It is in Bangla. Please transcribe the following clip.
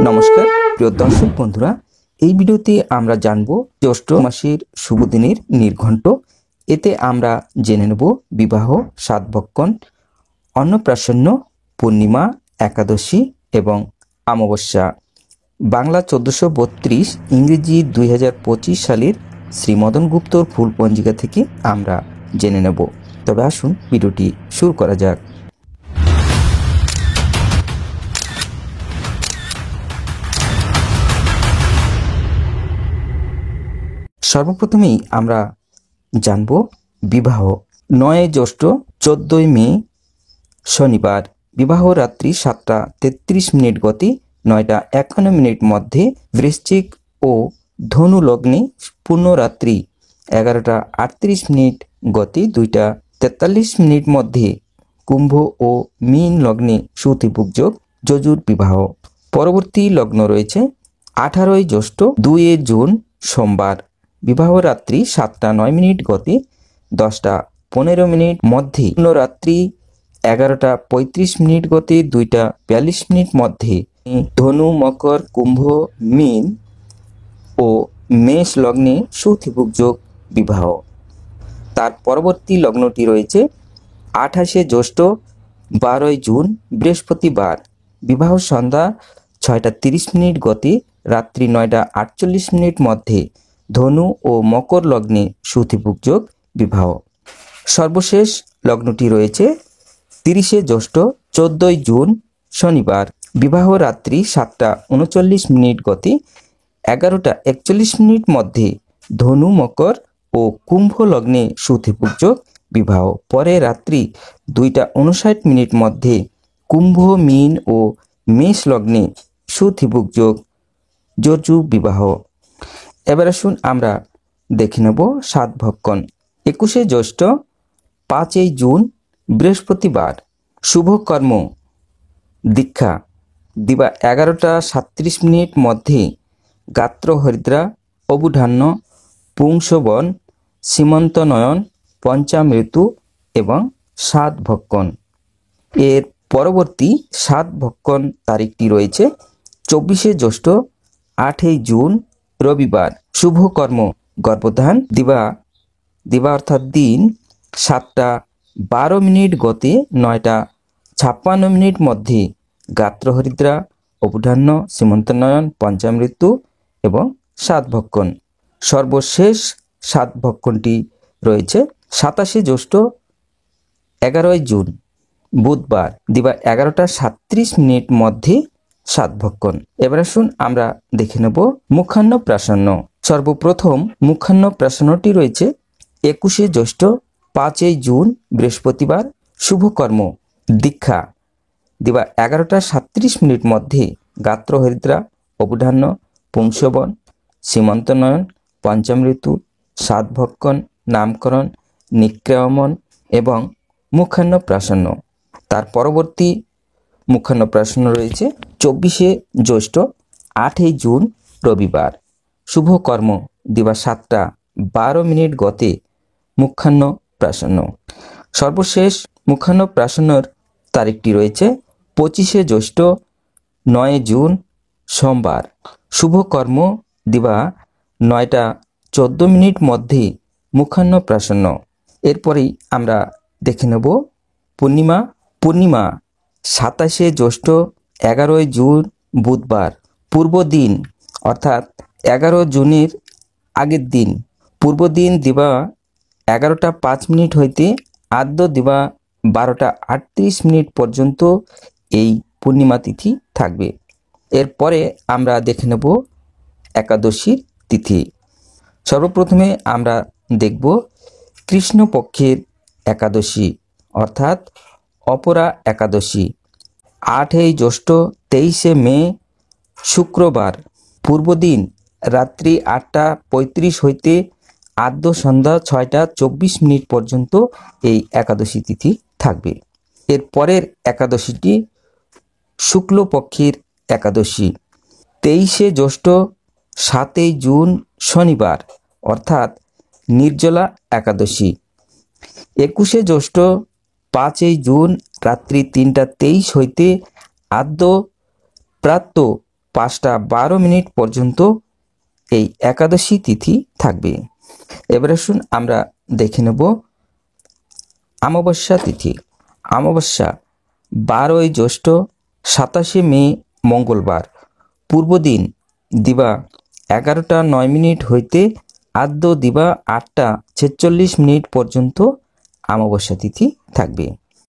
নমস্কার প্রিয় দর্শক বন্ধুরা, এই ভিডিওতে আমরা জানব জ্যৈষ্ঠ মাসের শুভ দিনের নির্ঘণ্ট। এতে আমরা জেনে নেব বিবাহ, সাতভক্ষণ, অন্নপ্রাশন, পূর্ণিমা, একাদশী এবং অমাবস্যা। বাংলা 1432, ইংরেজি 2025 সালের শ্রী মদন গুপ্তর ফুল পঞ্জিকা থেকে আমরা জেনে নেব। তবে আসুন ভিডিওটি শুরু করা যাক। সর্বপ্রথমেই আমরা জানব বিবাহ। 9 জ্যৈষ্ঠ 14 মে শনিবার, বিবাহ রাত্রি 7:33 গতি 9:51 মধ্যে বৃশ্চিক ও ধনু লগ্নে, পূর্ণরাত্রি 11:38 গতি 2:43 মধ্যে কুম্ভ ও মীন লগ্নে সুতিপুক যোগ, যজুর বিবাহ। পরবর্তী লগ্ন রয়েছে 18 জ্যৈষ্ঠ 2 জুন সোমবার, বিবাহ রাত্রি 7:09 গতি 10:15 মধ্যে, পূর্ণরাত্রি 11:35 গতি 2:42 মধ্যে ধনু, মকর, কুম্ভ, মীন ও মেষ লগ্নে সুতিপুক যোগ, বিবাহ। তার পরবর্তী লগ্নটি রয়েছে 28 জ্যৈষ্ঠ 12 জুন বৃহস্পতিবার, বিবাহ সন্ধ্যা 6:30 গতি রাত্রি 9:48 মধ্যে ধনু ও মকর লগ্নে সুতিপুক যোগ, বিবাহ। সর্বশেষ লগ্নটি রয়েছে 30 জ্যৈষ্ঠ 14 জুন শনিবার, বিবাহ রাত্রি 7:39 গতি 11:41 মধ্যে ধনু, মকর ও কুম্ভ লগ্নে সুতিপুক যোগ, বিবাহ। পরে রাত্রি 2:59 মধ্যে কুম্ভ, মীন ও মেষ লগ্নে সুতিপুক যোগ, যজু বিবাহ। এবার আসুন আমরা দেখে নেব সাতভক্ষণ। 21 জ্যৈষ্ঠ 5 জুন বৃহস্পতিবার, শুভ কর্ম দীক্ষা, দিবা 11:37 মধ্যে গাত্র হরিদ্রা, অবুধান্য, পুংসবন, সীমন্ত নয়ন, পঞ্চামৃত্যু এবং সাতভক্ষণ। এর পরবর্তী সাতভক্ষণ তারিখটি রয়েছে 24 জ্যৈষ্ঠ 8 জুন রবিবার, শুভ কর্ম গর্ভধান, দিবা অর্থাৎ দিন 7:12 গতে 9:56 মধ্যে গাত্র হরিদ্রা, অবুধান্য, সীমন্তনয়ন, পঞ্চামৃত্যু এবং সাতভক্ষণ। সর্বশেষ সাতভক্ষণটি রয়েছে 27 জ্যৈষ্ঠ 11 জুন বুধবার, দিবা 11:37 মধ্যে সাতভক্ষণ। এবার আসুন আমরা দেখে নেব মুখান্ন প্রাশন্য। সর্বপ্রথম মুখান্ন প্রাশন্যটি রয়েছে 21 জ্যৈষ্ঠ 5 জুন বৃহস্পতিবার, শুভ কর্ম দীক্ষা, দিবা 11:37 মধ্যে গাত্র হরিদ্রা, অবুধান্য, পুংসবন, সীমন্তনয়ন, পঞ্চামৃত্যু, সাতভক্ষণ, নামকরণ, নিক্রামন এবং মুখান্ন প্রাশন্য। তার পরবর্তী মুখান্ন প্রাশন্য রয়েছে 24 জ্যৈষ্ঠ 8 জুন রবিবার, শুভ কর্ম দিবা 7:12 গতে মুখান্ন প্রাশন্য। সর্বশেষ মুখান্ন প্রাশন্যর তারিখটি রয়েছে 25 জ্যৈষ্ঠ 9 জুন সোমবার, শুভ কর্ম দিবা 9:14 মধ্যে মুখান্ন প্রাশন্য। এরপরেই আমরা দেখে নেব পূর্ণিমা। 27 জ্যৈষ্ঠ 11 জুন বুধবার, পূর্ব দিন অর্থাৎ 11 জুনের আগের দিন, পূর্ব দিন দিবা 11:05 হইতে আদ্য দিবা 12:38 পর্যন্ত এই পূর্ণিমা তিথি থাকবে। এরপরে আমরা দেখে নেব একাদশীর তিথি। সর্বপ্রথমে আমরা দেখব কৃষ্ণপক্ষের একাদশী অর্থাৎ অপরা একাদশী। 8 জ্যৈষ্ঠ 23 মে শুক্রবার, পূর্ব দিন রাত্রি 8:35 হইতে আদ্য সন্ধ্যা 6:24 পর্যন্ত এই একাদশী তিথি থাকবে। এর পরের একাদশীটি শুক্লপক্ষের একাদশী। 23 জ্যৈষ্ঠ 7 জুন শনিবার অর্থাৎ নির্জলা একাদশী। 21 জ্যৈষ্ঠ 5 জুন রাত্রি 3:23 হইতে আদ্য প্রাতঃ 5:12 পর্যন্ত এই একাদশী তিথি থাকবে। এবার আসুন আমরা দেখে নেব অমাবস্যা তিথি। অমাবস্যা 12ই জ্যৈষ্ঠ 27শে মে মঙ্গলবার, পূর্ব দিন দিবা 11:09 হইতে আদ্য দিবা 8:46 পর্যন্ত অমাবস্যা তিথি থাকবে।